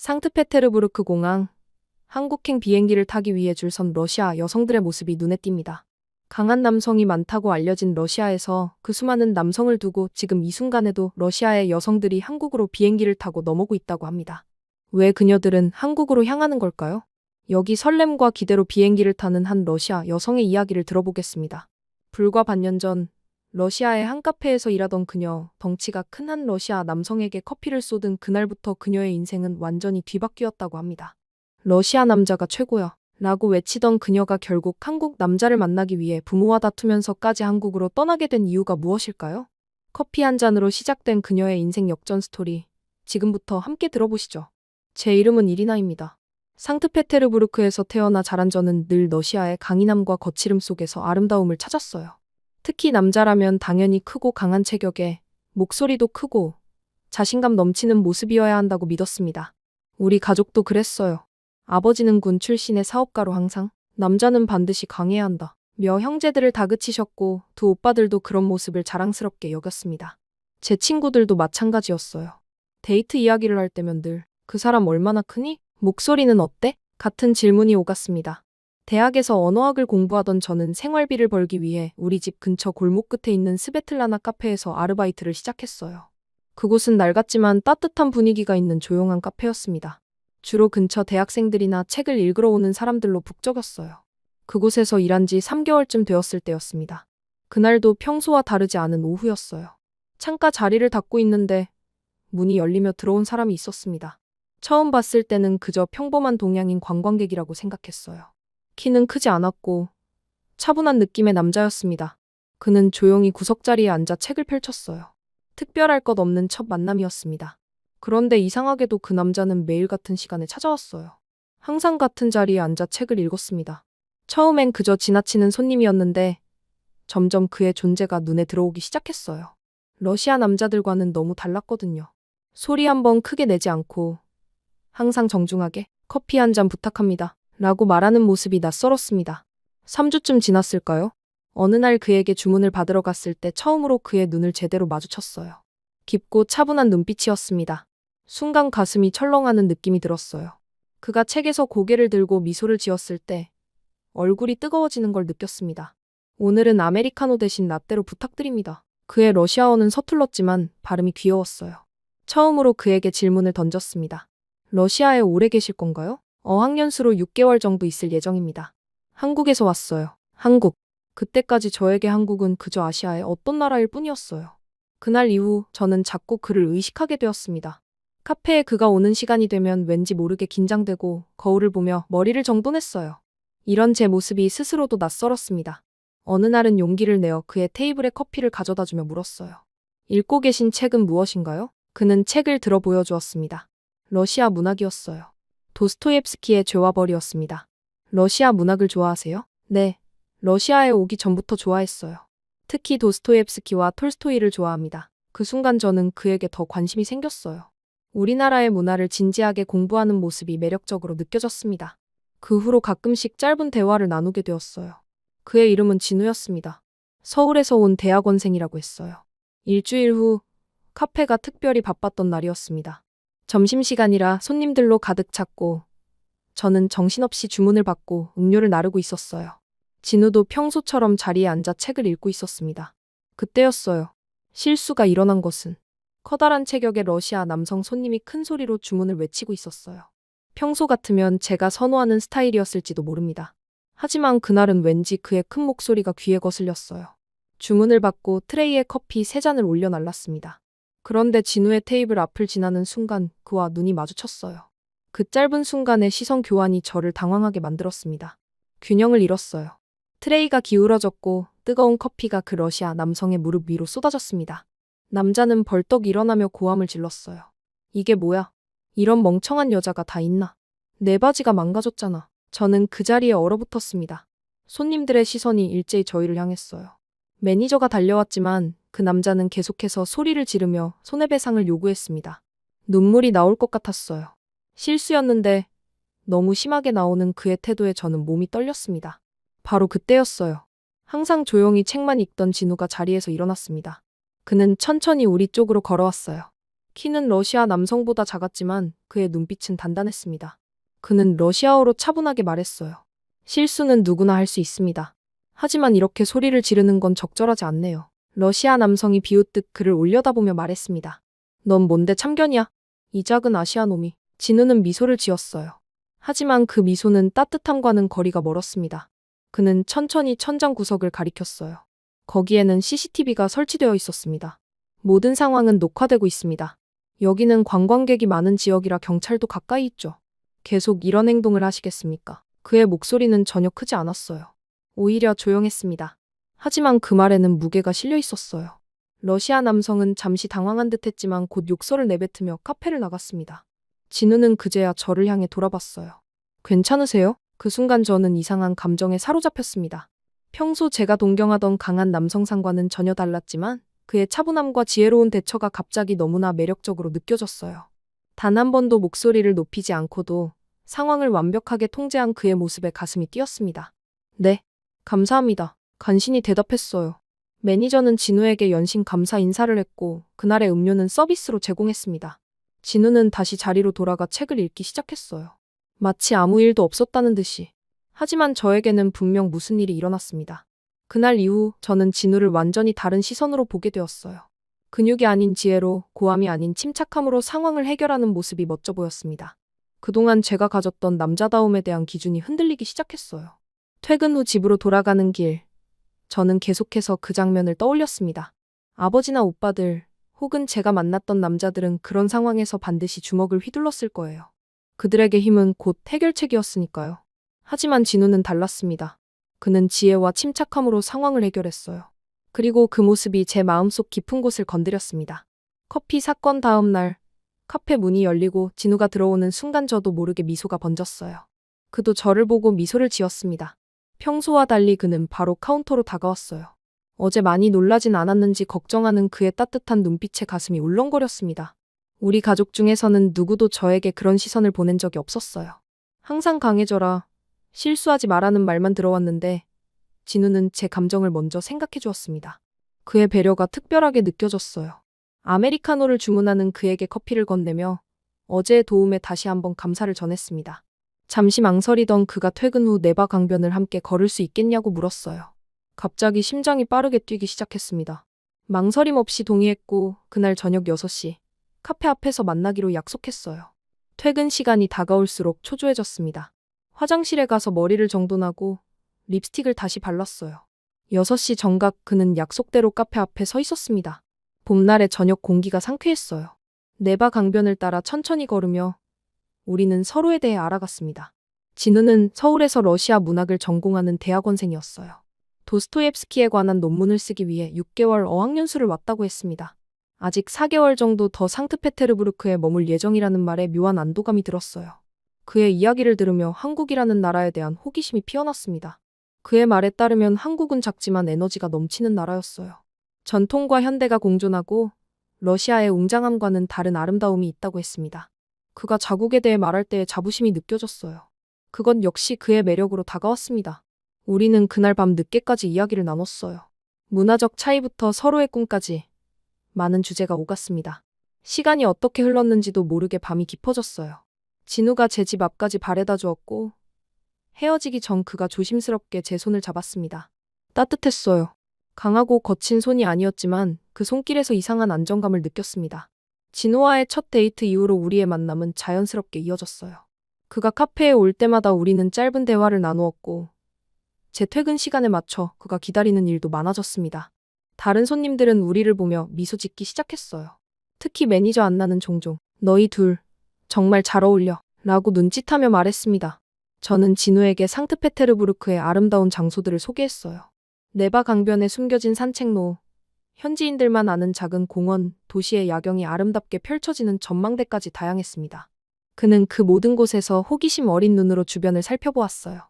상트페테르부르크 공항. 한국행 비행기를 타기 위해 줄 선 러시아 여성들의 모습이 눈에 띕니다. 강한 남성이 많다고 알려진 러시아에서 그 수많은 남성을 두고 지금 이 순간에도 러시아의 여성들이 한국으로 비행기를 타고 넘어오고 있다고 합니다. 왜 그녀들은 한국으로 향하는 걸까요? 여기 설렘과 기대로 비행기를 타는 한 러시아 여성의 이야기를 들어보겠습니다. 불과 반년 전 러시아의 한 카페에서 일하던 그녀, 덩치가 큰 한 러시아 남성에게 커피를 쏟은 그날부터 그녀의 인생은 완전히 뒤바뀌었다고 합니다. 러시아 남자가 최고야 라고 외치던 그녀가 결국 한국 남자를 만나기 위해 부모와 다투면서까지 한국으로 떠나게 된 이유가 무엇일까요? 커피 한 잔으로 시작된 그녀의 인생 역전 스토리. 지금부터 함께 들어보시죠. 제 이름은 이리나입니다. 상트페테르부르크에서 태어나 자란 저는 늘 러시아의 강인함과 거칠음 속에서 아름다움을 찾았어요. 특히 남자라면 당연히 크고 강한 체격에 목소리도 크고 자신감 넘치는 모습이어야 한다고 믿었습니다. 우리 가족도 그랬어요. 아버지는 군 출신의 사업가로 항상 남자는 반드시 강해야 한다 며 형제들을 다그치셨고 두 오빠들도 그런 모습을 자랑스럽게 여겼습니다. 제 친구들도 마찬가지였어요. 데이트 이야기를 할 때면 늘 그 사람 얼마나 크니? 목소리는 어때? 같은 질문이 오갔습니다. 대학에서 언어학을 공부하던 저는 생활비를 벌기 위해 우리 집 근처 골목 끝에 있는 스베틀라나 카페에서 아르바이트를 시작했어요. 그곳은 낡았지만 따뜻한 분위기가 있는 조용한 카페였습니다. 주로 근처 대학생들이나 책을 읽으러 오는 사람들로 북적였어요. 그곳에서 일한 지 3개월쯤 되었을 때였습니다. 그날도 평소와 다르지 않은 오후였어요. 창가 자리를 닫고 있는데 문이 열리며 들어온 사람이 있었습니다. 처음 봤을 때는 그저 평범한 동양인 관광객이라고 생각했어요. 키는 크지 않았고 차분한 느낌의 남자였습니다. 그는 조용히 구석자리에 앉아 책을 펼쳤어요. 특별할 것 없는 첫 만남이었습니다. 그런데 이상하게도 그 남자는 매일 같은 시간에 찾아왔어요. 항상 같은 자리에 앉아 책을 읽었습니다. 처음엔 그저 지나치는 손님이었는데 점점 그의 존재가 눈에 들어오기 시작했어요. 러시아 남자들과는 너무 달랐거든요. 소리 한번 크게 내지 않고 항상 정중하게 커피 한 잔 부탁합니다 라고 말하는 모습이 낯설었습니다. 3주쯤 지났을까요? 어느 날 그에게 주문을 받으러 갔을 때 처음으로 그의 눈을 제대로 마주쳤어요. 깊고 차분한 눈빛이었습니다. 순간 가슴이 철렁하는 느낌이 들었어요. 그가 책에서 고개를 들고 미소를 지었을 때 얼굴이 뜨거워지는 걸 느꼈습니다. 오늘은 아메리카노 대신 라떼로 부탁드립니다. 그의 러시아어는 서툴렀지만 발음이 귀여웠어요. 처음으로 그에게 질문을 던졌습니다. 러시아에 오래 계실 건가요? 어학연수로 6개월 정도 있을 예정입니다. 한국에서 왔어요. 한국. 그때까지 저에게 한국은 그저 아시아의 어떤 나라일 뿐이었어요. 그날 이후 저는 자꾸 그를 의식하게 되었습니다. 카페에 그가 오는 시간이 되면 왠지 모르게 긴장되고 거울을 보며 머리를 정돈했어요. 이런 제 모습이 스스로도 낯설었습니다. 어느 날은 용기를 내어 그의 테이블에 커피를 가져다주며 물었어요. 읽고 계신 책은 무엇인가요? 그는 책을 들어 보여주었습니다. 러시아 문학이었어요. 도스토옙스키의 죄와 벌이었습니다. 러시아 문학을 좋아하세요? 네. 러시아에 오기 전부터 좋아했어요. 특히 도스토옙스키와 톨스토이를 좋아합니다. 그 순간 저는 그에게 더 관심이 생겼어요. 우리나라의 문화를 진지하게 공부하는 모습이 매력적으로 느껴졌습니다. 그 후로 가끔씩 짧은 대화를 나누게 되었어요. 그의 이름은 진우였습니다. 서울에서 온 대학원생이라고 했어요. 일주일 후 카페가 특별히 바빴던 날이었습니다. 점심시간이라 손님들로 가득 찼고 저는 정신없이 주문을 받고 음료를 나르고 있었어요. 진우도 평소처럼 자리에 앉아 책을 읽고 있었습니다. 그때였어요. 실수가 일어난 것은 커다란 체격의 러시아 남성 손님이 큰 소리로 주문을 외치고 있었어요. 평소 같으면 제가 선호하는 스타일이었을지도 모릅니다. 하지만 그날은 왠지 그의 큰 목소리가 귀에 거슬렸어요. 주문을 받고 트레이에 커피 3잔을 올려날랐습니다. 그런데 진우의 테이블 앞을 지나는 순간 그와 눈이 마주쳤어요. 그 짧은 순간의 시선 교환이 저를 당황하게 만들었습니다. 균형을 잃었어요. 트레이가 기울어졌고 뜨거운 커피가 그 러시아 남성의 무릎 위로 쏟아졌습니다. 남자는 벌떡 일어나며 고함을 질렀어요. 이게 뭐야? 이런 멍청한 여자가 다 있나? 내 바지가 망가졌잖아. 저는 그 자리에 얼어붙었습니다. 손님들의 시선이 일제히 저희를 향했어요. 매니저가 달려왔지만 그 남자는 계속해서 소리를 지르며 손해배상을 요구했습니다. 눈물이 나올 것 같았어요. 실수였는데 너무 심하게 나오는 그의 태도에 저는 몸이 떨렸습니다. 바로 그때였어요. 항상 조용히 책만 읽던 진우가 자리에서 일어났습니다. 그는 천천히 우리 쪽으로 걸어왔어요. 키는 러시아 남성보다 작았지만 그의 눈빛은 단단했습니다. 그는 러시아어로 차분하게 말했어요. 실수는 누구나 할 수 있습니다. 하지만 이렇게 소리를 지르는 건 적절하지 않네요. 러시아 남성이 비웃듯 그를 올려다보며 말했습니다. 넌 뭔데 참견이야? 이 작은 아시아 놈이. 진우는 미소를 지었어요. 하지만 그 미소는 따뜻함과는 거리가 멀었습니다. 그는 천천히 천장 구석을 가리켰어요. 거기에는 CCTV가 설치되어 있었습니다. 모든 상황은 녹화되고 있습니다. 여기는 관광객이 많은 지역이라 경찰도 가까이 있죠. 계속 이런 행동을 하시겠습니까? 그의 목소리는 전혀 크지 않았어요. 오히려 조용했습니다. 하지만 그 말에는 무게가 실려 있었어요. 러시아 남성은 잠시 당황한 듯했지만 곧 욕설을 내뱉으며 카페를 나갔습니다. 진우는 그제야 저를 향해 돌아봤어요. 괜찮으세요? 그 순간 저는 이상한 감정에 사로잡혔습니다. 평소 제가 동경하던 강한 남성상과는 전혀 달랐지만 그의 차분함과 지혜로운 대처가 갑자기 너무나 매력적으로 느껴졌어요. 단 한 번도 목소리를 높이지 않고도 상황을 완벽하게 통제한 그의 모습에 가슴이 뛰었습니다. 네, 감사합니다. 간신히 대답했어요. 매니저는 진우에게 연신 감사 인사를 했고 그날의 음료는 서비스로 제공했습니다. 진우는 다시 자리로 돌아가 책을 읽기 시작했어요. 마치 아무 일도 없었다는 듯이. 하지만 저에게는 분명 무슨 일이 일어났습니다. 그날 이후 저는 진우를 완전히 다른 시선으로 보게 되었어요. 근육이 아닌 지혜로, 고함이 아닌 침착함으로 상황을 해결하는 모습이 멋져 보였습니다. 그동안 제가 가졌던 남자다움에 대한 기준이 흔들리기 시작했어요. 퇴근 후 집으로 돌아가는 길, 저는 계속해서 그 장면을 떠올렸습니다. 아버지나 오빠들, 혹은 제가 만났던 남자들은 그런 상황에서 반드시 주먹을 휘둘렀을 거예요. 그들에게 힘은 곧 해결책이었으니까요. 하지만 진우는 달랐습니다. 그는 지혜와 침착함으로 상황을 해결했어요. 그리고 그 모습이 제 마음속 깊은 곳을 건드렸습니다. 커피 사건 다음 날, 카페 문이 열리고 진우가 들어오는 순간 저도 모르게 미소가 번졌어요. 그도 저를 보고 미소를 지었습니다. 평소와 달리 그는 바로 카운터로 다가왔어요. 어제 많이 놀라진 않았는지 걱정하는 그의 따뜻한 눈빛에 가슴이 울렁거렸습니다. 우리 가족 중에서는 누구도 저에게 그런 시선을 보낸 적이 없었어요. 항상 강해져라, 실수하지 마라는 말만 들어왔는데 진우는 제 감정을 먼저 생각해 주었습니다. 그의 배려가 특별하게 느껴졌어요. 아메리카노를 주문하는 그에게 커피를 건네며 어제의 도움에 다시 한번 감사를 전했습니다. 잠시 망설이던 그가 퇴근 후 네바 강변을 함께 걸을 수 있겠냐고 물었어요. 갑자기 심장이 빠르게 뛰기 시작했습니다. 망설임 없이 동의했고 그날 저녁 6시 카페 앞에서 만나기로 약속했어요. 퇴근 시간이 다가올수록 초조해졌습니다. 화장실에 가서 머리를 정돈하고 립스틱을 다시 발랐어요. 6시 정각 그는 약속대로 카페 앞에 서 있었습니다. 봄날의 저녁 공기가 상쾌했어요. 네바 강변을 따라 천천히 걸으며 우리는 서로에 대해 알아갔습니다. 진우는 서울에서 러시아 문학을 전공하는 대학원생이었어요. 도스토옙스키에 관한 논문을 쓰기 위해 6개월 어학연수를 왔다고 했습니다. 아직 4개월 정도 더 상트페테르부르크에 머물 예정이라는 말에 묘한 안도감이 들었어요. 그의 이야기를 들으며 한국이라는 나라에 대한 호기심이 피어났습니다. 그의 말에 따르면 한국은 작지만 에너지가 넘치는 나라였어요. 전통과 현대가 공존하고 러시아의 웅장함과는 다른 아름다움이 있다고 했습니다. 그가 자국에 대해 말할 때의 자부심이 느껴졌어요. 그건 역시 그의 매력으로 다가왔습니다. 우리는 그날 밤 늦게까지 이야기를 나눴어요. 문화적 차이부터 서로의 꿈까지 많은 주제가 오갔습니다. 시간이 어떻게 흘렀는지도 모르게 밤이 깊어졌어요. 진우가 제 집 앞까지 바래다 주었고 헤어지기 전 그가 조심스럽게 제 손을 잡았습니다. 따뜻했어요. 강하고 거친 손이 아니었지만 그 손길에서 이상한 안정감을 느꼈습니다. 진우와의 첫 데이트 이후로 우리의 만남은 자연스럽게 이어졌어요. 그가 카페에 올 때마다 우리는 짧은 대화를 나누었고 제 퇴근 시간에 맞춰 그가 기다리는 일도 많아졌습니다. 다른 손님들은 우리를 보며 미소 짓기 시작했어요. 특히 매니저 안나는 종종 너희 둘 정말 잘 어울려 라고 눈짓하며 말했습니다. 저는 진우에게 상트페테르부르크의 아름다운 장소들을 소개했어요. 네바 강변에 숨겨진 산책로, 현지인들만 아는 작은 공원, 도시의 야경이 아름답게 펼쳐지는 전망대까지 다양했습니다. 그는 그 모든 곳에서 호기심 어린 눈으로 주변을 살펴보았어요.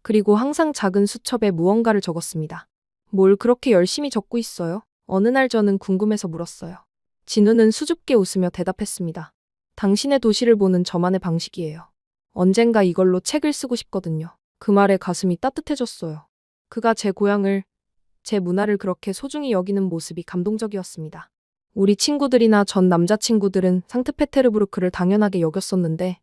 그리고 항상 작은 수첩에 무언가를 적었습니다. 뭘 그렇게 열심히 적고 있어요? 어느 날 저는 궁금해서 물었어요. 진우는 수줍게 웃으며 대답했습니다. 당신의 도시를 보는 저만의 방식이에요. 언젠가 이걸로 책을 쓰고 싶거든요. 그 말에 가슴이 따뜻해졌어요. 그가 제 고향을, 제 문화를 그렇게 소중히 여기는 모습이 감동적이었습니다. 우리 친구들이나 전 남자친구들은 상트페테르부르크를 당연하게 여겼었는데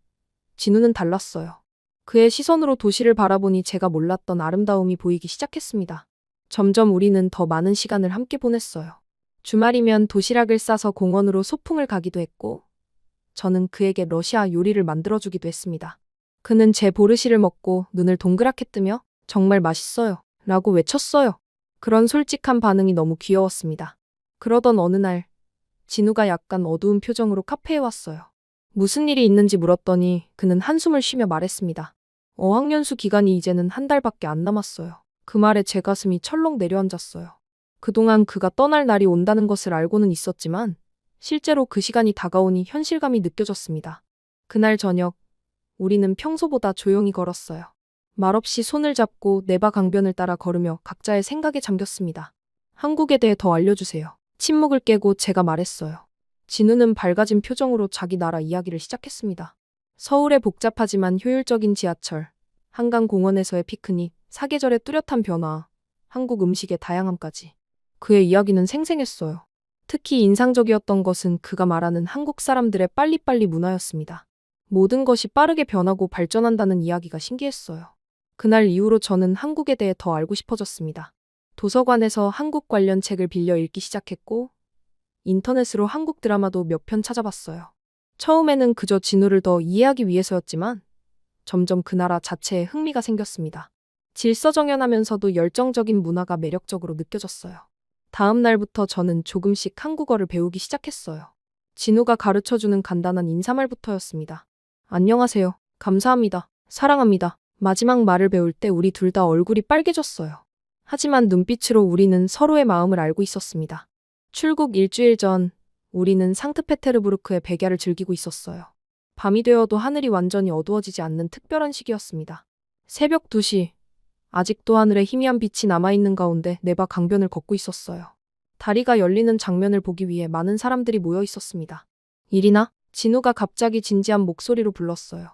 진우는 달랐어요. 그의 시선으로 도시를 바라보니 제가 몰랐던 아름다움이 보이기 시작했습니다. 점점 우리는 더 많은 시간을 함께 보냈어요. 주말이면 도시락을 싸서 공원으로 소풍을 가기도 했고 저는 그에게 러시아 요리를 만들어주기도 했습니다. 그는 제 보르시를 먹고 눈을 동그랗게 뜨며 정말 맛있어요 라고 외쳤어요. 그런 솔직한 반응이 너무 귀여웠습니다. 그러던 어느 날 진우가 약간 어두운 표정으로 카페에 왔어요. 무슨 일이 있는지 물었더니 그는 한숨을 쉬며 말했습니다. 어학연수 기간이 이제는 한 달밖에 안 남았어요. 그 말에 제 가슴이 철렁 내려앉았어요. 그동안 그가 떠날 날이 온다는 것을 알고는 있었지만 실제로 그 시간이 다가오니 현실감이 느껴졌습니다. 그날 저녁 우리는 평소보다 조용히 걸었어요. 말없이 손을 잡고 네바 강변을 따라 걸으며 각자의 생각에 잠겼습니다. 한국에 대해 더 알려주세요. 침묵을 깨고 제가 말했어요. 진우는 밝아진 표정으로 자기 나라 이야기를 시작했습니다. 서울의 복잡하지만 효율적인 지하철, 한강공원에서의 피크닉, 사계절의 뚜렷한 변화, 한국 음식의 다양함까지. 그의 이야기는 생생했어요. 특히 인상적이었던 것은 그가 말하는 한국 사람들의 빨리빨리 문화였습니다. 모든 것이 빠르게 변하고 발전한다는 이야기가 신기했어요. 그날 이후로 저는 한국에 대해 더 알고 싶어졌습니다. 도서관에서 한국 관련 책을 빌려 읽기 시작했고 인터넷으로 한국 드라마도 몇 편 찾아봤어요. 처음에는 그저 진우를 더 이해하기 위해서였지만 점점 그 나라 자체에 흥미가 생겼습니다. 질서정연하면서도 열정적인 문화가 매력적으로 느껴졌어요. 다음 날부터 저는 조금씩 한국어를 배우기 시작했어요. 진우가 가르쳐주는 간단한 인사말부터였습니다. 안녕하세요. 감사합니다. 사랑합니다. 마지막 말을 배울 때 우리 둘 다 얼굴이 빨개졌어요. 하지만 눈빛으로 우리는 서로의 마음을 알고 있었습니다. 출국 일주일 전 우리는 상트페테르부르크의 백야를 즐기고 있었어요. 밤이 되어도 하늘이 완전히 어두워지지 않는 특별한 시기였습니다. 새벽 2시, 아직도 하늘에 희미한 빛이 남아있는 가운데 네바 강변을 걷고 있었어요. 다리가 열리는 장면을 보기 위해 많은 사람들이 모여 있었습니다. 이리나, 진우가 갑자기 진지한 목소리로 불렀어요.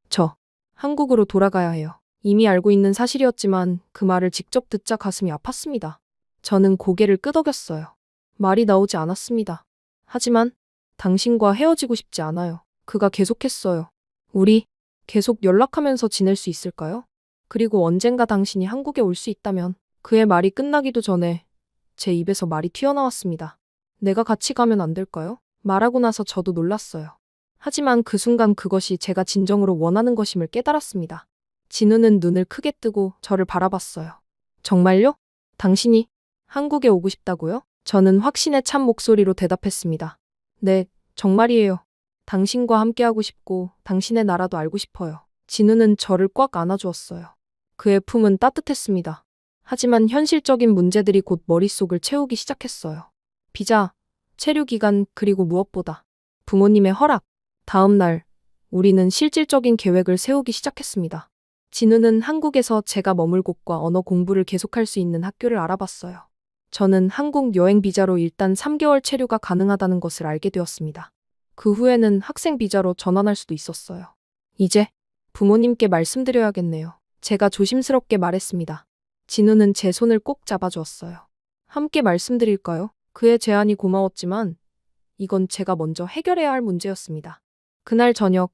저, 한국으로 돌아가야 해요. 이미 알고 있는 사실이었지만 그 말을 직접 듣자 가슴이 아팠습니다. 저는 고개를 끄덕였어요. 말이 나오지 않았습니다. 하지만 당신과 헤어지고 싶지 않아요. 그가 계속했어요. 우리 계속 연락하면서 지낼 수 있을까요? 그리고 언젠가 당신이 한국에 올 수 있다면. 그의 말이 끝나기도 전에 제 입에서 말이 튀어나왔습니다. 내가 같이 가면 안 될까요? 말하고 나서 저도 놀랐어요. 하지만 그 순간 그것이 제가 진정으로 원하는 것임을 깨달았습니다. 진우는 눈을 크게 뜨고 저를 바라봤어요. 정말요? 당신이 한국에 오고 싶다고요? 저는 확신에 찬 목소리로 대답했습니다. 네, 정말이에요. 당신과 함께하고 싶고 당신의 나라도 알고 싶어요. 진우는 저를 꽉 안아주었어요. 그의 품은 따뜻했습니다. 하지만 현실적인 문제들이 곧 머릿속을 채우기 시작했어요. 비자, 체류 기간, 그리고 무엇보다 부모님의 허락. 다음 날 우리는 실질적인 계획을 세우기 시작했습니다. 진우는 한국에서 제가 머물 곳과 언어 공부를 계속할 수 있는 학교를 알아봤어요. 저는 한국 여행 비자로 일단 3개월 체류가 가능하다는 것을 알게 되었습니다. 그 후에는 학생 비자로 전환할 수도 있었어요. 이제 부모님께 말씀드려야겠네요. 제가 조심스럽게 말했습니다. 진우는 제 손을 꼭 잡아주었어요. 함께 말씀드릴까요? 그의 제안이 고마웠지만 이건 제가 먼저 해결해야 할 문제였습니다. 그날 저녁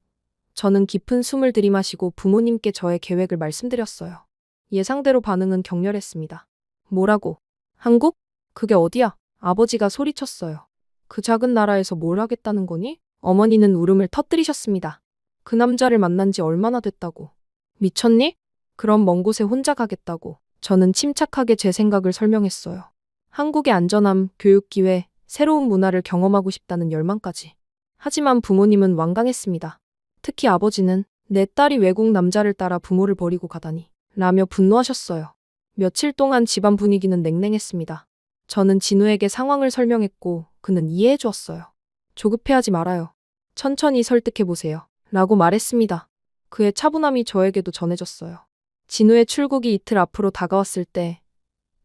저는 깊은 숨을 들이마시고 부모님께 저의 계획을 말씀드렸어요. 예상대로 반응은 격렬했습니다. 뭐라고? 한국? 그게 어디야? 아버지가 소리쳤어요. 그 작은 나라에서 뭘 하겠다는 거니? 어머니는 울음을 터뜨리셨습니다. 그 남자를 만난 지 얼마나 됐다고. 미쳤니? 그럼 먼 곳에 혼자 가겠다고. 저는 침착하게 제 생각을 설명했어요. 한국의 안전함, 교육 기회, 새로운 문화를 경험하고 싶다는 열망까지. 하지만 부모님은 완강했습니다. 특히 아버지는 내 딸이 외국 남자를 따라 부모를 버리고 가다니 라며 분노하셨어요. 며칠 동안 집안 분위기는 냉랭했습니다. 저는 진우에게 상황을 설명했고 그는 이해해 주었어요. 조급해하지 말아요. 천천히 설득해보세요. 라고 말했습니다. 그의 차분함이 저에게도 전해졌어요. 진우의 출국이 이틀 앞으로 다가왔을 때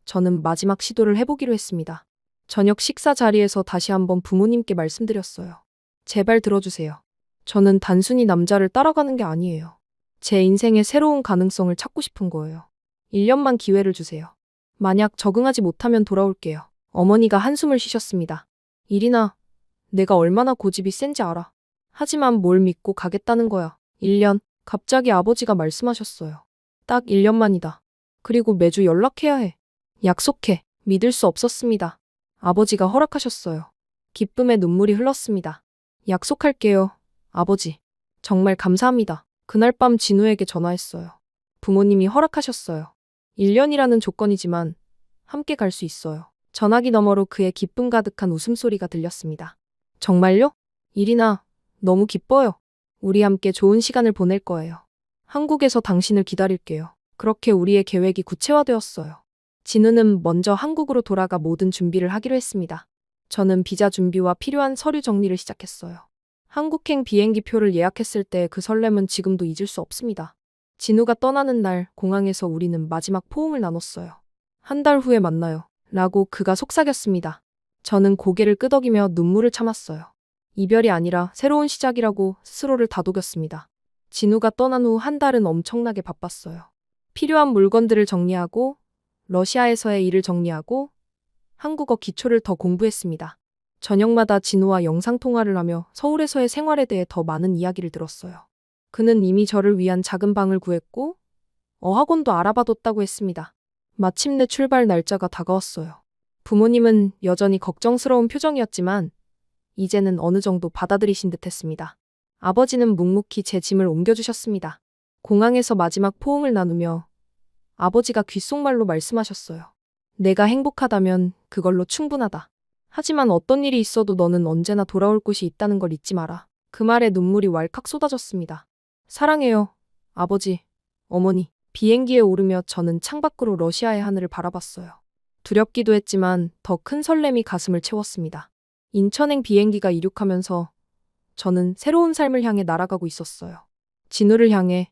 저는 마지막 시도를 해보기로 했습니다. 저녁 식사 자리에서 다시 한번 부모님께 말씀드렸어요. 제발 들어주세요. 저는 단순히 남자를 따라가는 게 아니에요. 제 인생의 새로운 가능성을 찾고 싶은 거예요. 1년만 기회를 주세요. 만약 적응하지 못하면 돌아올게요. 어머니가 한숨을 쉬셨습니다. 이리나, 내가 얼마나 고집이 센지 알아. 하지만 뭘 믿고 가겠다는 거야. 1년. 갑자기 아버지가 말씀하셨어요. 딱 1년만이다. 그리고 매주 연락해야 해. 약속해. 믿을 수 없었습니다. 아버지가 허락하셨어요. 기쁨의 눈물이 흘렀습니다. 약속할게요, 아버지. 정말 감사합니다. 그날 밤 진우에게 전화했어요. 부모님이 허락하셨어요. 1년이라는 조건이지만 함께 갈 수 있어요. 전화기 너머로 그의 기쁨 가득한 웃음소리가 들렸습니다. 정말요? 이리나, 너무 기뻐요. 우리 함께 좋은 시간을 보낼 거예요. 한국에서 당신을 기다릴게요. 그렇게 우리의 계획이 구체화되었어요. 진우는 먼저 한국으로 돌아가 모든 준비를 하기로 했습니다. 저는 비자 준비와 필요한 서류 정리를 시작했어요. 한국행 비행기 표를 예약했을 때 그 설렘은 지금도 잊을 수 없습니다. 진우가 떠나는 날 공항에서 우리는 마지막 포옹을 나눴어요. 한 달 후에 만나요. 라고 그가 속삭였습니다. 저는 고개를 끄덕이며 눈물을 참았어요. 이별이 아니라 새로운 시작이라고 스스로를 다독였습니다. 진우가 떠난 후 한 달은 엄청나게 바빴어요. 필요한 물건들을 정리하고 러시아에서의 일을 정리하고 한국어 기초를 더 공부했습니다. 저녁마다 진우와 영상통화를 하며 서울에서의 생활에 대해 더 많은 이야기를 들었어요. 그는 이미 저를 위한 작은 방을 구했고 어학원도 알아봐뒀다고 했습니다. 마침내 출발 날짜가 다가왔어요. 부모님은 여전히 걱정스러운 표정이었지만 이제는 어느 정도 받아들이신 듯했습니다. 아버지는 묵묵히 제 짐을 옮겨주셨습니다. 공항에서 마지막 포옹을 나누며 아버지가 귓속말로 말씀하셨어요. 내가 행복하다면 그걸로 충분하다. 하지만 어떤 일이 있어도 너는 언제나 돌아올 곳이 있다는 걸 잊지 마라. 그 말에 눈물이 왈칵 쏟아졌습니다. 사랑해요, 아버지, 어머니. 비행기에 오르며 저는 창밖으로 러시아의 하늘을 바라봤어요. 두렵기도 했지만 더 큰 설렘이 가슴을 채웠습니다. 인천행 비행기가 이륙하면서 저는 새로운 삶을 향해 날아가고 있었어요. 진우를 향해,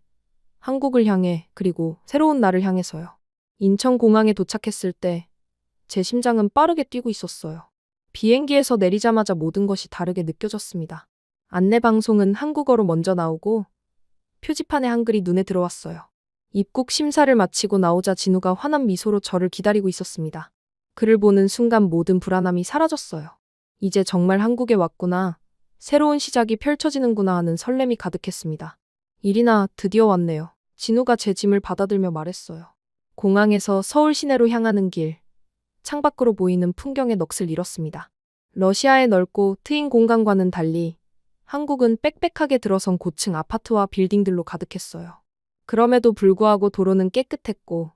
한국을 향해, 그리고 새로운 나를 향해서요. 인천공항에 도착했을 때 제 심장은 빠르게 뛰고 있었어요. 비행기에서 내리자마자 모든 것이 다르게 느껴졌습니다. 안내방송은 한국어로 먼저 나오고 표지판에 한글이 눈에 들어왔어요. 입국 심사를 마치고 나오자 진우가 환한 미소로 저를 기다리고 있었습니다. 그를 보는 순간 모든 불안함이 사라졌어요. 이제 정말 한국에 왔구나. 새로운 시작이 펼쳐지는구나 하는 설렘이 가득했습니다. 이리나, 드디어 왔네요. 진우가 제 짐을 받아들며 말했어요. 공항에서 서울 시내로 향하는 길. 창밖으로 보이는 풍경의 넋을 잃었습니다. 러시아의 넓고 트인 공간과는 달리 한국은 빽빽하게 들어선 고층 아파트와 빌딩들로 가득했어요. 그럼에도 불구하고 도로는 깨끗했고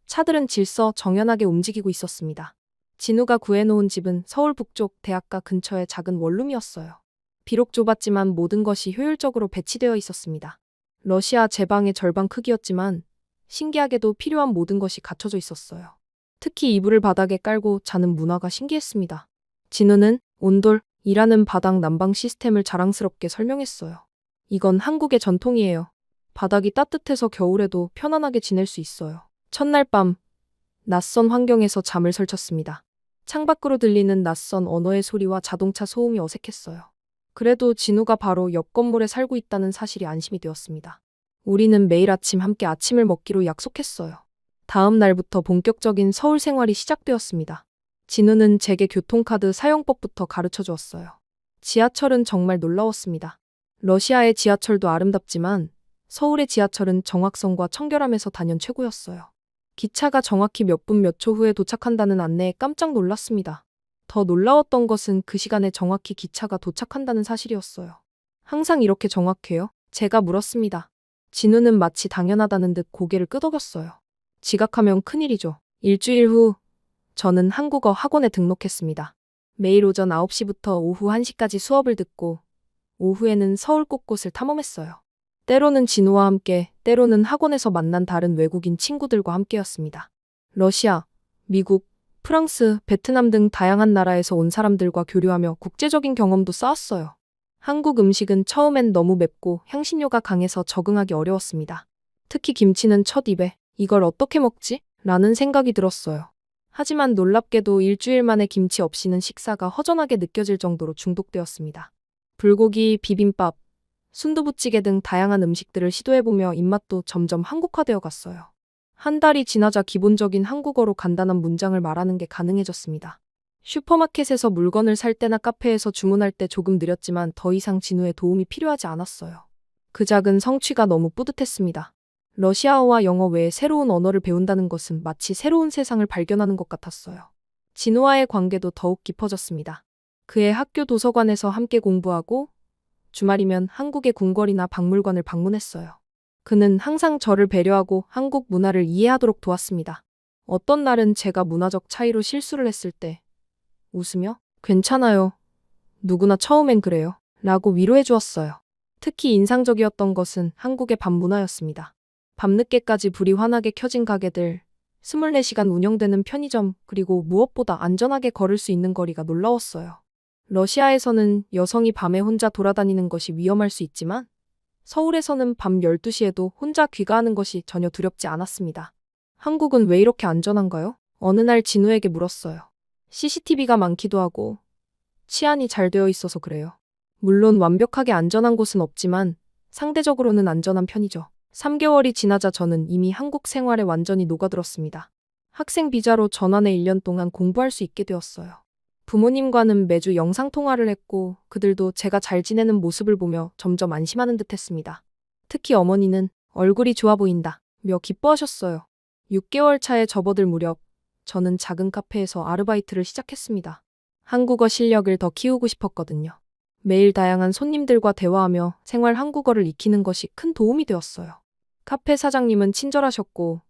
차들은 질서 정연하게 움직이고 있었습니다. 진우가 구해놓은 집은 서울 북쪽 대학가 근처의 작은 원룸이었어요. 비록 좁았지만 모든 것이 효율적으로 배치되어 있었습니다. 러시아 제방의 절반 크기였지만 신기하게도 필요한 모든 것이 갖춰져 있었어요. 특히 이불을 바닥에 깔고 자는 문화가 신기했습니다. 진우는 온돌이라는 바닥 난방 시스템을 자랑스럽게 설명했어요. 이건 한국의 전통이에요. 바닥이 따뜻해서 겨울에도 편안하게 지낼 수 있어요. 첫날 밤, 낯선 환경에서 잠을 설쳤습니다. 창밖으로 들리는 낯선 언어의 소리와 자동차 소음이 어색했어요. 그래도 진우가 바로 옆 건물에 살고 있다는 사실이 안심이 되었습니다. 우리는 매일 아침 함께 아침을 먹기로 약속했어요. 다음 날부터 본격적인 서울 생활이 시작되었습니다. 진우는 제게 교통카드 사용법부터 가르쳐 주었어요. 지하철은 정말 놀라웠습니다. 러시아의 지하철도 아름답지만 서울의 지하철은 정확성과 청결함에서 단연 최고였어요. 기차가 정확히 몇 분 몇 초 후에 도착한다는 안내에 깜짝 놀랐습니다. 더 놀라웠던 것은 그 시간에 정확히 기차가 도착한다는 사실이었어요. 항상 이렇게 정확해요? 제가 물었습니다. 진우는 마치 당연하다는 듯 고개를 끄덕였어요. 지각하면 큰일이죠. 일주일 후 저는 한국어 학원에 등록했습니다. 매일 오전 9시부터 오후 1시까지 수업을 듣고 오후에는 서울 곳곳을 탐험했어요. 때로는 진우와 함께, 때로는 학원에서 만난 다른 외국인 친구들과 함께였습니다. 러시아, 미국, 프랑스, 베트남 등 다양한 나라에서 온 사람들과 교류하며 국제적인 경험도 쌓았어요. 한국 음식은 처음엔 너무 맵고 향신료가 강해서 적응하기 어려웠습니다. 특히 김치는 첫 입에 이걸 어떻게 먹지? 라는 생각이 들었어요. 하지만 놀랍게도 일주일 만에 김치 없이는 식사가 허전하게 느껴질 정도로 중독되었습니다. 불고기, 비빔밥, 순두부찌개 등 다양한 음식들을 시도해보며 입맛도 점점 한국화되어 갔어요. 한 달이 지나자 기본적인 한국어로 간단한 문장을 말하는 게 가능해졌습니다. 슈퍼마켓에서 물건을 살 때나 카페에서 주문할 때 조금 느렸지만 더 이상 진우의 도움이 필요하지 않았어요. 그 작은 성취가 너무 뿌듯했습니다. 러시아어와 영어 외에 새로운 언어를 배운다는 것은 마치 새로운 세상을 발견하는 것 같았어요. 진우와의 관계도 더욱 깊어졌습니다. 그의 학교 도서관에서 함께 공부하고 주말이면 한국의 궁궐이나 박물관을 방문했어요. 그는 항상 저를 배려하고 한국 문화를 이해하도록 도왔습니다. 어떤 날은 제가 문화적 차이로 실수를 했을 때 웃으며 괜찮아요. 누구나 처음엔 그래요. 라고 위로해 주었어요. 특히 인상적이었던 것은 한국의 밤 문화였습니다. 밤늦게까지 불이 환하게 켜진 가게들, 24시간 운영되는 편의점, 그리고 무엇보다 안전하게 걸을 수 있는 거리가 놀라웠어요. 러시아에서는 여성이 밤에 혼자 돌아다니는 것이 위험할 수 있지만 서울에서는 밤 12시에도 혼자 귀가하는 것이 전혀 두렵지 않았습니다. 한국은 왜 이렇게 안전한가요? 어느 날 진우에게 물었어요. CCTV가 많기도 하고 치안이 잘 되어 있어서 그래요. 물론 완벽하게 안전한 곳은 없지만 상대적으로는 안전한 편이죠. 3개월이 지나자 저는 이미 한국 생활에 완전히 녹아들었습니다. 학생 비자로 전환해 1년 동안 공부할 수 있게 되었어요. 부모님과는 매주 영상통화를 했고 그들도 제가 잘 지내는 모습을 보며 점점 안심하는 듯 했습니다. 특히 어머니는 얼굴이 좋아 보인다 며 기뻐하셨어요. 6개월 차에 접어들 무렵 저는 작은 카페에서 아르바이트를 시작했습니다. 한국어 실력을 더 키우고 싶었거든요. 매일 다양한 손님들과 대화하며 생활 한국어를 익히는 것이 큰 도움이 되었어요. 카페 사장님은 친절하셨고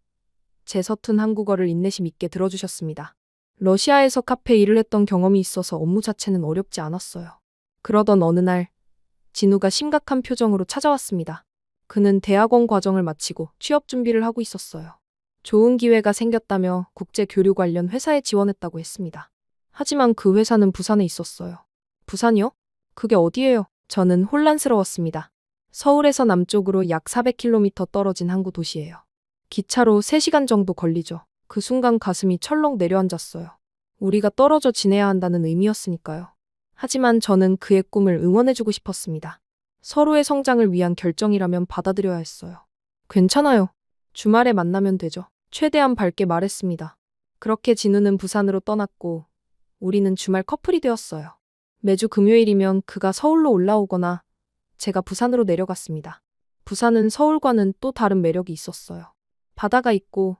제 서툰 한국어를 인내심 있게 들어주셨습니다. 러시아에서 카페 일을 했던 경험이 있어서 업무 자체는 어렵지 않았어요. 그러던 어느 날 진우가 심각한 표정으로 찾아왔습니다. 그는 대학원 과정을 마치고 취업 준비를 하고 있었어요. 좋은 기회가 생겼다며 국제 교류 관련 회사에 지원했다고 했습니다. 하지만 그 회사는 부산에 있었어요. 부산이요? 그게 어디예요? 저는 혼란스러웠습니다. 서울에서 남쪽으로 약 400km 떨어진 항구 도시예요. 기차로 3시간 정도 걸리죠. 그 순간 가슴이 철렁 내려앉았어요. 우리가 떨어져 지내야 한다는 의미였으니까요. 하지만 저는 그의 꿈을 응원해주고 싶었습니다. 서로의 성장을 위한 결정이라면 받아들여야 했어요. 괜찮아요. 주말에 만나면 되죠. 최대한 밝게 말했습니다. 그렇게 진우는 부산으로 떠났고 우리는 주말 커플이 되었어요. 매주 금요일이면 그가 서울로 올라오거나 제가 부산으로 내려갔습니다. 부산은 서울과는 또 다른 매력이 있었어요. 바다가 있고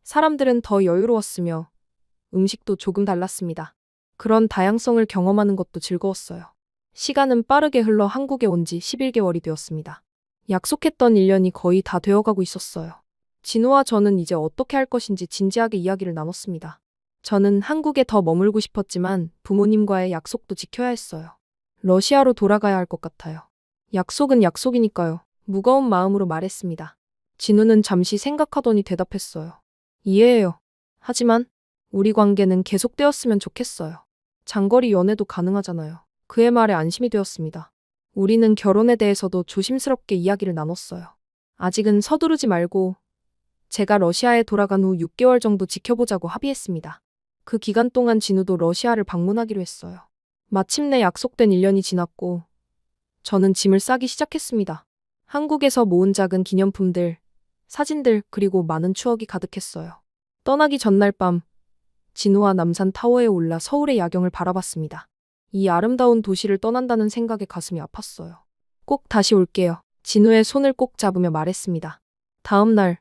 사람들은 더 여유로웠으며 음식도 조금 달랐습니다. 그런 다양성을 경험하는 것도 즐거웠어요. 시간은 빠르게 흘러 한국에 온 지 11개월이 되었습니다. 약속했던 1년이 거의 다 되어가고 있었어요. 진우와 저는 이제 어떻게 할 것인지 진지하게 이야기를 나눴습니다. 저는 한국에 더 머물고 싶었지만 부모님과의 약속도 지켜야 했어요. 러시아로 돌아가야 할 것 같아요. 약속은 약속이니까요. 무거운 마음으로 말했습니다. 진우는 잠시 생각하더니 대답했어요. 이해해요. 하지만 우리 관계는 계속되었으면 좋겠어요. 장거리 연애도 가능하잖아요. 그의 말에 안심이 되었습니다. 우리는 결혼에 대해서도 조심스럽게 이야기를 나눴어요. 아직은 서두르지 말고 제가 러시아에 돌아간 후 6개월 정도 지켜보자고 합의했습니다. 그 기간 동안 진우도 러시아를 방문하기로 했어요. 마침내 약속된 1년이 지났고 저는 짐을 싸기 시작했습니다. 한국에서 모은 작은 기념품들, 사진들 그리고 많은 추억이 가득했어요. 떠나기 전날 밤 진우와 남산 타워에 올라 서울의 야경을 바라봤습니다. 이 아름다운 도시를 떠난다는 생각에 가슴이 아팠어요. 꼭 다시 올게요. 진우의 손을 꼭 잡으며 말했습니다. 다음 날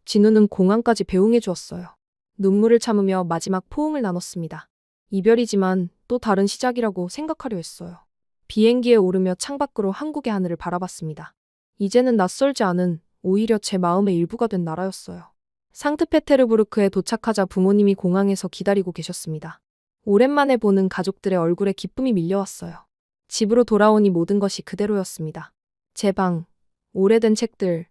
진우는 공항까지 배웅해 주었어요. 눈물을 참으며 마지막 포옹을 나눴습니다. 이별이지만 또 다른 시작이라고 생각하려 했어요. 비행기에 오르며 창밖으로 한국의 하늘을 바라봤습니다. 이제는 낯설지 않은 오히려 제 마음의 일부가 된 나라였어요. 상트페테르부르크에 도착하자 부모님이 공항에서 기다리고 계셨습니다. 오랜만에 보는 가족들의 얼굴에 기쁨이 밀려왔어요. 집으로 돌아오니 모든 것이 그대로였습니다. 제 방, 오래된 책들,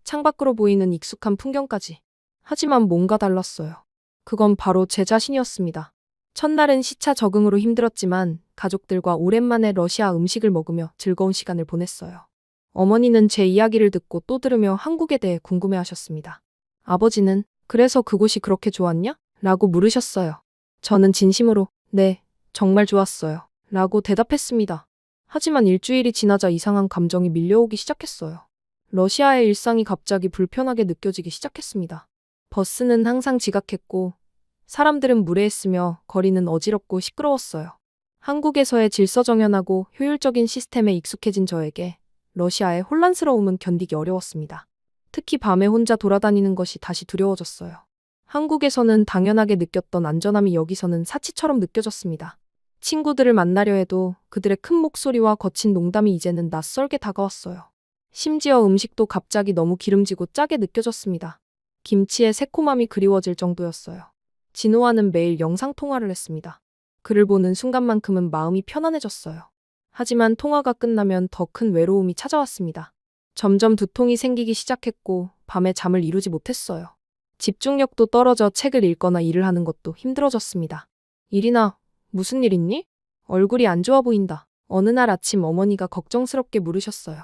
창밖으로 보이는 익숙한 풍경까지. 하지만 뭔가 달랐어요. 그건 바로 제 자신이었습니다. 첫날은 시차 적응으로 힘들었지만 가족들과 오랜만에 러시아 음식을 먹으며 즐거운 시간을 보냈어요. 어머니는 제 이야기를 듣고 또 들으며 한국에 대해 궁금해하셨습니다. 아버지는 그래서 그곳이 그렇게 좋았냐? 라고 물으셨어요. 저는 진심으로 네, 정말 좋았어요. 라고 대답했습니다. 하지만 일주일이 지나자 이상한 감정이 밀려오기 시작했어요. 러시아의 일상이 갑자기 불편하게 느껴지기 시작했습니다. 버스는 항상 지각했고 사람들은 무례했으며 거리는 어지럽고 시끄러웠어요. 한국에서의 질서정연하고 효율적인 시스템에 익숙해진 저에게 러시아의 혼란스러움은 견디기 어려웠습니다. 특히 밤에 혼자 돌아다니는 것이 다시 두려워졌어요. 한국에서는 당연하게 느꼈던 안전함이 여기서는 사치처럼 느껴졌습니다. 친구들을 만나려 해도 그들의 큰 목소리와 거친 농담이 이제는 낯설게 다가왔어요. 심지어 음식도 갑자기 너무 기름지고 짜게 느껴졌습니다. 김치의 새콤함이 그리워질 정도였어요. 진호와는 매일 영상통화를 했습니다. 그를 보는 순간만큼은 마음이 편안해졌어요. 하지만 통화가 끝나면 더 큰 외로움이 찾아왔습니다. 점점 두통이 생기기 시작했고 밤에 잠을 이루지 못했어요. 집중력도 떨어져 책을 읽거나 일을 하는 것도 힘들어졌습니다. 이리나, 무슨 일 있니? 얼굴이 안 좋아 보인다. 어느 날 아침 어머니가 걱정스럽게 물으셨어요.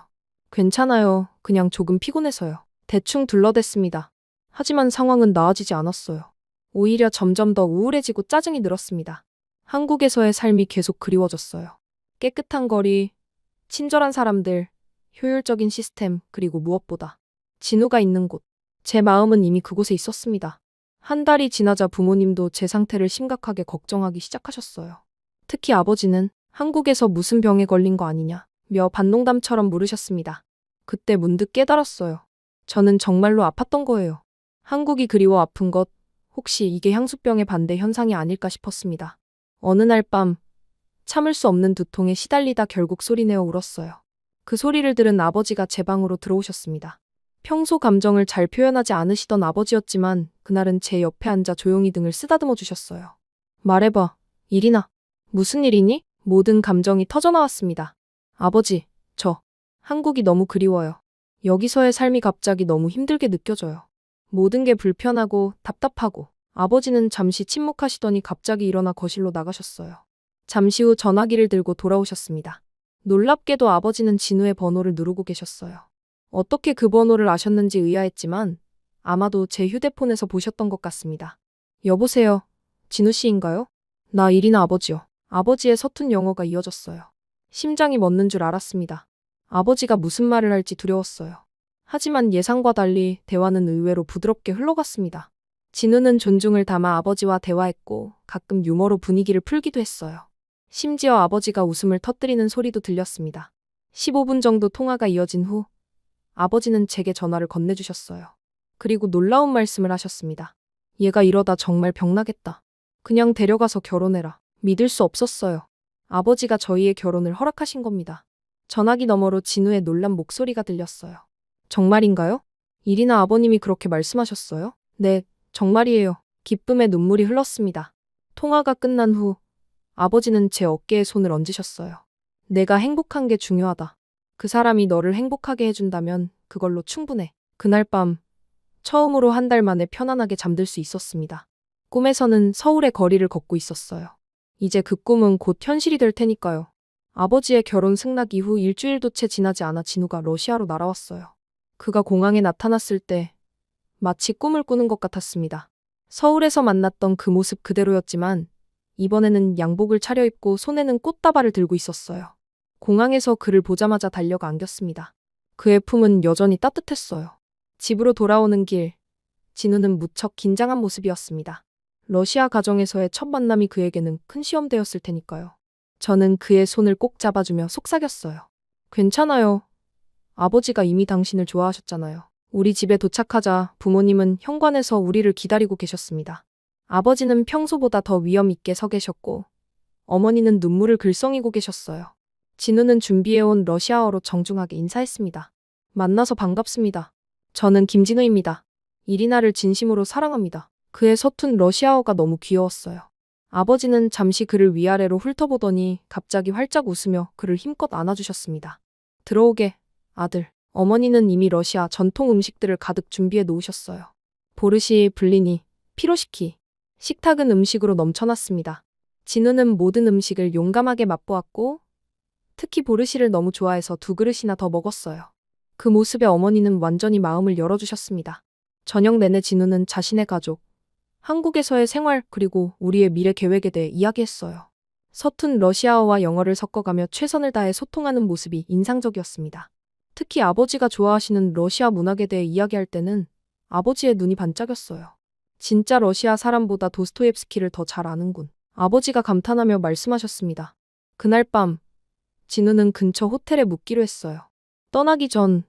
괜찮아요. 그냥 조금 피곤해서요. 대충 둘러댔습니다. 하지만 상황은 나아지지 않았어요. 오히려 점점 더 우울해지고 짜증이 늘었습니다. 한국에서의 삶이 계속 그리워졌어요. 깨끗한 거리, 친절한 사람들, 효율적인 시스템, 그리고 무엇보다 진우가 있는 곳. 제 마음은 이미 그곳에 있었습니다. 한 달이 지나자 부모님도 제 상태를 심각하게 걱정하기 시작하셨어요. 특히 아버지는 한국에서 무슨 병에 걸린 거 아니냐며 반농담처럼 물으셨습니다. 그때 문득 깨달았어요. 저는 정말로 아팠던 거예요. 한국이 그리워 아픈 것, 혹시 이게 향수병의 반대 현상이 아닐까 싶었습니다. 어느 날 밤, 참을 수 없는 두통에 시달리다 결국 소리내어 울었어요. 그 소리를 들은 아버지가 제 방으로 들어오셨습니다. 평소 감정을 잘 표현하지 않으시던 아버지였지만 그날은 제 옆에 앉아 조용히 등을 쓰다듬어 주셨어요. 말해봐, 이리나. 무슨 일이니? 모든 감정이 터져나왔습니다. 아버지, 한국이 너무 그리워요. 여기서의 삶이 갑자기 너무 힘들게 느껴져요. 모든 게 불편하고 답답하고. 아버지는 잠시 침묵하시더니 갑자기 일어나 거실로 나가셨어요. 잠시 후 전화기를 들고 돌아오셨습니다. 놀랍게도 아버지는 진우의 번호를 누르고 계셨어요. 어떻게 그 번호를 아셨는지 의아했지만 아마도 제 휴대폰에서 보셨던 것 같습니다. 여보세요, 진우 씨인가요? 나 이리나 아버지요. 아버지의 서툰 영어가 이어졌어요. 심장이 멎는 줄 알았습니다. 아버지가 무슨 말을 할지 두려웠어요. 하지만 예상과 달리 대화는 의외로 부드럽게 흘러갔습니다. 진우는 존중을 담아 아버지와 대화했고 가끔 유머로 분위기를 풀기도 했어요. 심지어 아버지가 웃음을 터뜨리는 소리도 들렸습니다. 15분 정도 통화가 이어진 후 아버지는 제게 전화를 건네주셨어요. 그리고 놀라운 말씀을 하셨습니다. 얘가 이러다 정말 병나겠다. 그냥 데려가서 결혼해라. 믿을 수 없었어요. 아버지가 저희의 결혼을 허락하신 겁니다. 전화기 너머로 진우의 놀란 목소리가 들렸어요. 정말인가요? 이리나 아버님이 그렇게 말씀하셨어요? 네, 정말이에요. 기쁨의 눈물이 흘렀습니다. 통화가 끝난 후 아버지는 제 어깨에 손을 얹으셨어요. 내가 행복한 게 중요하다. 그 사람이 너를 행복하게 해준다면 그걸로 충분해. 그날 밤 처음으로 한 달 만에 편안하게 잠들 수 있었습니다. 꿈에서는 서울의 거리를 걷고 있었어요. 이제 그 꿈은 곧 현실이 될 테니까요. 아버지의 결혼 승낙 이후 일주일도 채 지나지 않아 진우가 러시아로 날아왔어요. 그가 공항에 나타났을 때 마치 꿈을 꾸는 것 같았습니다. 서울에서 만났던 그 모습 그대로였지만 이번에는 양복을 차려입고 손에는 꽃다발을 들고 있었어요. 공항에서 그를 보자마자 달려가 안겼습니다. 그의 품은 여전히 따뜻했어요. 집으로 돌아오는 길, 진우는 무척 긴장한 모습이었습니다. 러시아 가정에서의 첫 만남이 그에게는 큰 시험대였을 테니까요. 저는 그의 손을 꼭 잡아주며 속삭였어요. 괜찮아요. 아버지가 이미 당신을 좋아하셨잖아요. 우리 집에 도착하자 부모님은 현관에서 우리를 기다리고 계셨습니다. 아버지는 평소보다 더 위험 있게 서 계셨고 어머니는 눈물을 글썽이고 계셨어요. 진우는 준비해온 러시아어로 정중하게 인사했습니다. 만나서 반갑습니다. 저는 김진우입니다. 이리나를 진심으로 사랑합니다. 그의 서툰 러시아어가 너무 귀여웠어요. 아버지는 잠시 그를 위아래로 훑어보더니 갑자기 활짝 웃으며 그를 힘껏 안아주셨습니다. 들어오게, 아들. 어머니는 이미 러시아 전통 음식들을 가득 준비해 놓으셨어요. 보르시, 블리니, 피로시키. 식탁은 음식으로 넘쳐났습니다. 진우는 모든 음식을 용감하게 맛보았고 특히 보르시를 너무 좋아해서 2그릇이나 더 먹었어요. 그 모습에 어머니는 완전히 마음을 열어주셨습니다. 저녁 내내 진우는 자신의 가족, 한국에서의 생활 그리고 우리의 미래 계획에 대해 이야기했어요. 서툰 러시아어와 영어를 섞어가며 최선을 다해 소통하는 모습이 인상적이었습니다. 특히 아버지가 좋아하시는 러시아 문학에 대해 이야기할 때는 아버지의 눈이 반짝였어요. 진짜 러시아 사람보다 도스토옙스키를 더 잘 아는군. 아버지가 감탄하며 말씀하셨습니다. 그날 밤 진우는 근처 호텔에 묵기로 했어요. 떠나기 전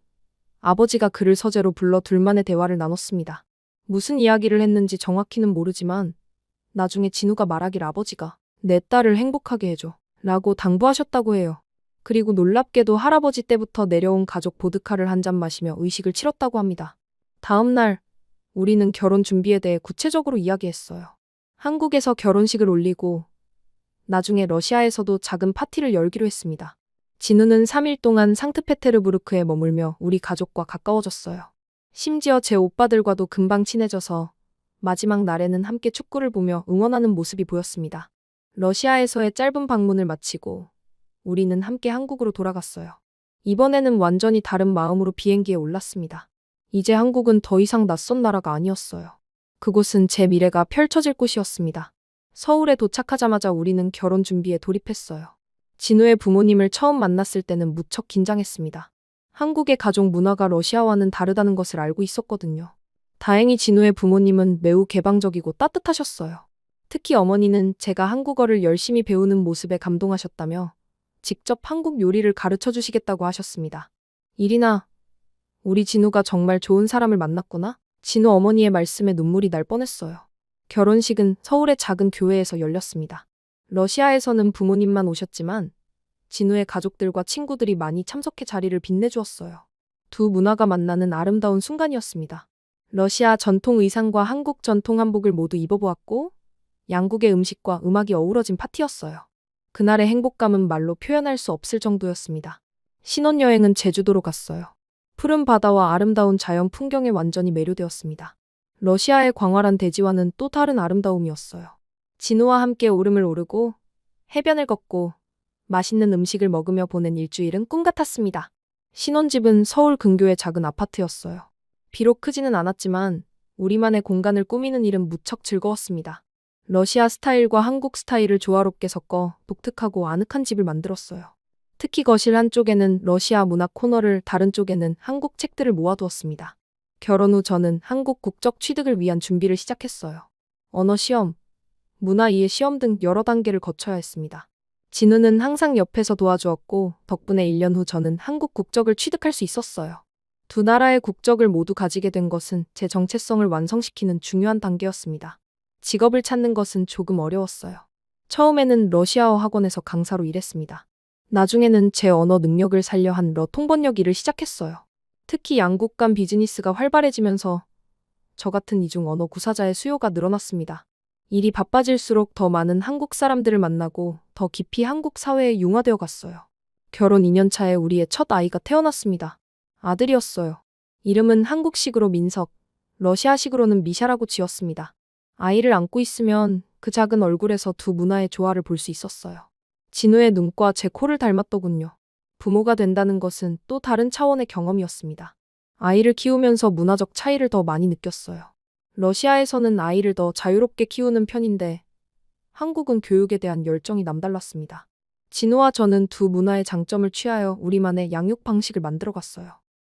아버지가 그를 서재로 불러 둘만의 대화를 나눴습니다. 무슨 이야기를 했는지 정확히는 모르지만 나중에 진우가 말하길 아버지가 내 딸을 행복하게 해줘 라고 당부하셨다고 해요. 그리고 놀랍게도 할아버지 때부터 내려온 가족 보드카를 한 잔 마시며 의식을 치렀다고 합니다. 다음 날 우리는 결혼 준비에 대해 구체적으로 이야기했어요. 한국에서 결혼식을 올리고 나중에 러시아에서도 작은 파티를 열기로 했습니다. 진우는 3일 동안 상트페테르부르크에 머물며 우리 가족과 가까워졌어요. 심지어 제 오빠들과도 금방 친해져서 마지막 날에는 함께 축구를 보며 응원하는 모습이 보였습니다. 러시아에서의 짧은 방문을 마치고 우리는 함께 한국으로 돌아갔어요. 이번에는 완전히 다른 마음으로 비행기에 올랐습니다. 이제 한국은 더 이상 낯선 나라가 아니었어요. 그곳은 제 미래가 펼쳐질 곳이었습니다. 서울에 도착하자마자 우리는 결혼 준비에 돌입했어요. 진우의 부모님을 처음 만났을 때는 무척 긴장했습니다. 한국의 가족 문화가 러시아와는 다르다는 것을 알고 있었거든요. 다행히 진우의 부모님은 매우 개방적이고 따뜻하셨어요. 특히 어머니는 제가 한국어를 열심히 배우는 모습에 감동하셨다며 직접 한국 요리를 가르쳐 주시겠다고 하셨습니다. 이리나, 우리 진우가 정말 좋은 사람을 만났구나? 진우 어머니의 말씀에 눈물이 날 뻔했어요. 결혼식은 서울의 작은 교회에서 열렸습니다. 러시아에서는 부모님만 오셨지만 진우의 가족들과 친구들이 많이 참석해 자리를 빛내주었어요. 두 문화가 만나는 아름다운 순간이었습니다. 러시아 전통 의상과 한국 전통 한복을 모두 입어보았고 양국의 음식과 음악이 어우러진 파티였어요. 그날의 행복감은 말로 표현할 수 없을 정도였습니다. 신혼여행은 제주도로 갔어요. 푸른 바다와 아름다운 자연 풍경에 완전히 매료되었습니다. 러시아의 광활한 대지와는 또 다른 아름다움이었어요. 진우와 함께 오름을 오르고 해변을 걷고 맛있는 음식을 먹으며 보낸 일주일은 꿈 같았습니다. 신혼집은 서울 근교의 작은 아파트였어요. 비록 크지는 않았지만 우리만의 공간을 꾸미는 일은 무척 즐거웠습니다. 러시아 스타일과 한국 스타일을 조화롭게 섞어 독특하고 아늑한 집을 만들었어요. 특히 거실 한쪽에는 러시아 문학 코너를 다른 쪽에는 한국 책들을 모아두었습니다. 결혼 후 저는 한국 국적 취득을 위한 준비를 시작했어요. 언어 시험, 문화 이해 시험 등 여러 단계를 거쳐야 했습니다. 진우는 항상 옆에서 도와주었고 덕분에 1년 후 저는 한국 국적을 취득할 수 있었어요. 두 나라의 국적을 모두 가지게 된 것은 제 정체성을 완성시키는 중요한 단계였습니다. 직업을 찾는 것은 조금 어려웠어요. 처음에는 러시아어 학원에서 강사로 일했습니다. 나중에는 제 언어 능력을 살려 한 통번역 일을 시작했어요. 특히 양국 간 비즈니스가 활발해지면서 저 같은 이중 언어 구사자의 수요가 늘어났습니다. 일이 바빠질수록 더 많은 한국 사람들을 만나고 더 깊이 한국 사회에 융화되어 갔어요. 결혼 2년 차에 우리의 첫 아이가 태어났습니다. 아들이었어요. 이름은 한국식으로 민석, 러시아식으로는 미샤라고 지었습니다. 아이를 안고 있으면 그 작은 얼굴에서 두 문화의 조화를 볼 수 있었어요. 진우의 눈과 제 코를 닮았더군요. 부모가 된다는 것은 또 다른 차원의 경험이었습니다. 아이를 키우면서 문화적 차이를 더 많이 느꼈어요. 러시아에서는 아이를 더 자유롭게 키우는 편인데 한국은 교육에 대한 열정이 남달랐습니다. 진우와 저는 두 문화의 장점을 취하여 우리만의 양육 방식을 만들어갔어요.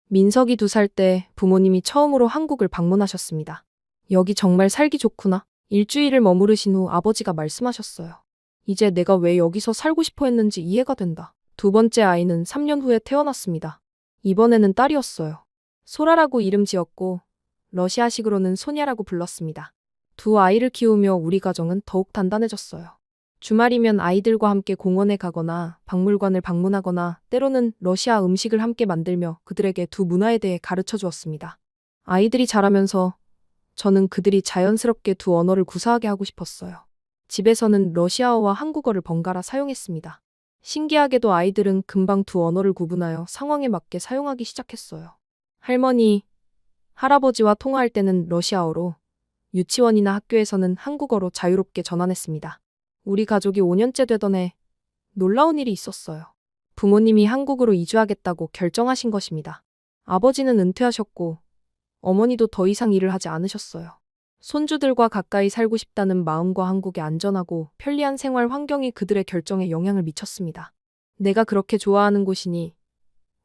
민석이 2살 때 부모님이 처음으로 한국을 방문하셨습니다. 여기 정말 살기 좋구나. 일주일을 머무르신 후 아버지가 말씀하셨어요. 이제 내가 왜 여기서 살고 싶어 했는지 이해가 된다. 두 번째 아이는 3년 후에 태어났습니다. 이번에는 딸이었어요. 소라라고 이름 지었고 러시아식으로는 소냐라고 불렀습니다. 두 아이를 키우며 우리 가정은 더욱 단단해졌어요. 주말이면 아이들과 함께 공원에 가거나 박물관을 방문하거나 때로는 러시아 음식을 함께 만들며 그들에게 두 문화에 대해 가르쳐 주었습니다. 아이들이 자라면서 저는 그들이 자연스럽게 두 언어를 구사하게 하고 싶었어요. 집에서는 러시아어와 한국어를 번갈아 사용했습니다. 신기하게도 아이들은 금방 두 언어를 구분하여 상황에 맞게 사용하기 시작했어요. 할머니, 할아버지와 통화할 때는 러시아어로, 유치원이나 학교에서는 한국어로 자유롭게 전환했습니다. 우리 가족이 5년째 되던 해 놀라운 일이 있었어요. 부모님이 한국으로 이주하겠다고 결정하신 것입니다. 아버지는 은퇴하셨고 어머니도 더 이상 일을 하지 않으셨어요. 손주들과 가까이 살고 싶다는 마음과 한국의 안전하고 편리한 생활 환경이 그들의 결정에 영향을 미쳤습니다. 내가 그렇게 좋아하는 곳이니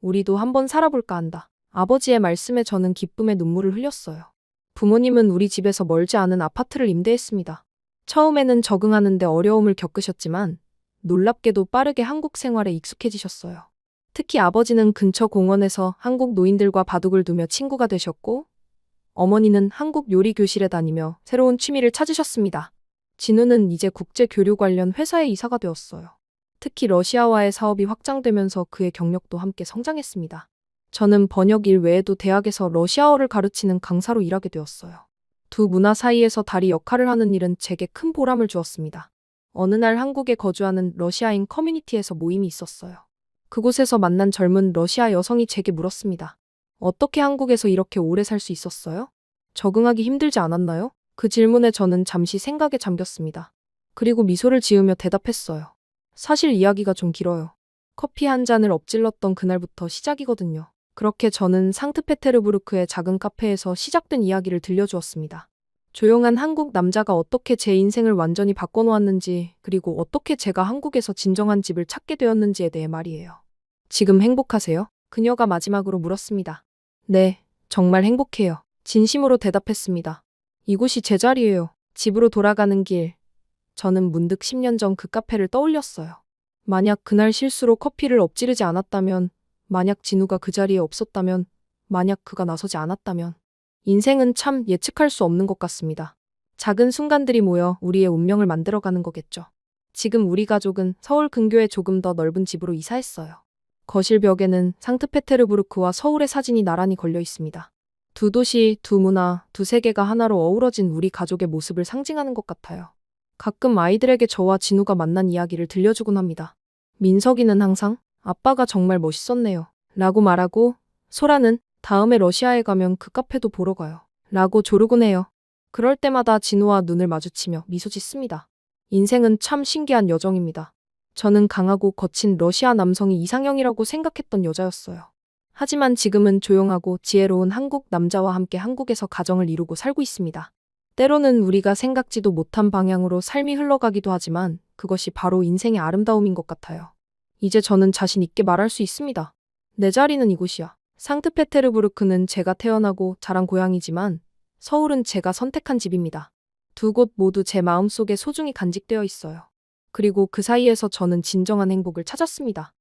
우리도 한번 살아볼까 한다. 아버지의 말씀에 저는 기쁨의 눈물을 흘렸어요. 부모님은 우리 집에서 멀지 않은 아파트를 임대했습니다. 처음에는 적응하는데 어려움을 겪으셨지만 놀랍게도 빠르게 한국 생활에 익숙해지셨어요. 특히 아버지는 근처 공원에서 한국 노인들과 바둑을 두며 친구가 되셨고, 어머니는 한국 요리 교실에 다니며 새로운 취미를 찾으셨습니다. 진우는 이제 국제 교류 관련 회사에 이사가 되었어요. 특히 러시아와의 사업이 확장되면서 그의 경력도 함께 성장했습니다. 저는 번역 일 외에도 대학에서 러시아어를 가르치는 강사로 일하게 되었어요. 두 문화 사이에서 다리 역할을 하는 일은 제게 큰 보람을 주었습니다. 어느 날 한국에 거주하는 러시아인 커뮤니티에서 모임이 있었어요. 그곳에서 만난 젊은 러시아 여성이 제게 물었습니다. 어떻게 한국에서 이렇게 오래 살 수 있었어요? 적응하기 힘들지 않았나요? 그 질문에 저는 잠시 생각에 잠겼습니다. 그리고 미소를 지으며 대답했어요. 사실 이야기가 좀 길어요. 커피 한 잔을 엎질렀던 그날부터 시작이거든요. 그렇게 저는 상트페테르부르크의 작은 카페에서 시작된 이야기를 들려주었습니다. 조용한 한국 남자가 어떻게 제 인생을 완전히 바꿔놓았는지, 그리고 어떻게 제가 한국에서 진정한 집을 찾게 되었는지에 대해 말이에요. 지금 행복하세요? 그녀가 마지막으로 물었습니다. 네, 정말 행복해요. 진심으로 대답했습니다. 이곳이 제 자리예요. 집으로 돌아가는 길. 저는 문득 10년 전 그 카페를 떠올렸어요. 만약 그날 실수로 커피를 엎지르지 않았다면, 만약 진우가 그 자리에 없었다면, 만약 그가 나서지 않았다면, 인생은 참 예측할 수 없는 것 같습니다. 작은 순간들이 모여 우리의 운명을 만들어가는 거겠죠. 지금 우리 가족은 서울 근교의 조금 더 넓은 집으로 이사했어요. 거실 벽에는 상트페테르부르크와 서울의 사진이 나란히 걸려 있습니다. 두 도시, 두 문화, 두 세계가 하나로 어우러진 우리 가족의 모습을 상징하는 것 같아요. 가끔 아이들에게 저와 진우가 만난 이야기를 들려주곤 합니다. 민석이는 항상 아빠가 정말 멋있었네요. 라고 말하고, 소라는 다음에 러시아에 가면 그 카페도 보러 가요. 라고 조르곤 해요. 그럴 때마다 진우와 눈을 마주치며 미소 짓습니다. 인생은 참 신기한 여정입니다. 저는 강하고 거친 러시아 남성이 이상형이라고 생각했던 여자였어요. 하지만 지금은 조용하고 지혜로운 한국 남자와 함께 한국에서 가정을 이루고 살고 있습니다. 때로는 우리가 생각지도 못한 방향으로 삶이 흘러가기도 하지만 그것이 바로 인생의 아름다움인 것 같아요. 이제 저는 자신 있게 말할 수 있습니다. 내 자리는 이곳이야. 상트페테르부르크는 제가 태어나고 자란 고향이지만 서울은 제가 선택한 집입니다. 두 곳 모두 제 마음속에 소중히 간직되어 있어요. 그리고 그 사이에서 저는 진정한 행복을 찾았습니다.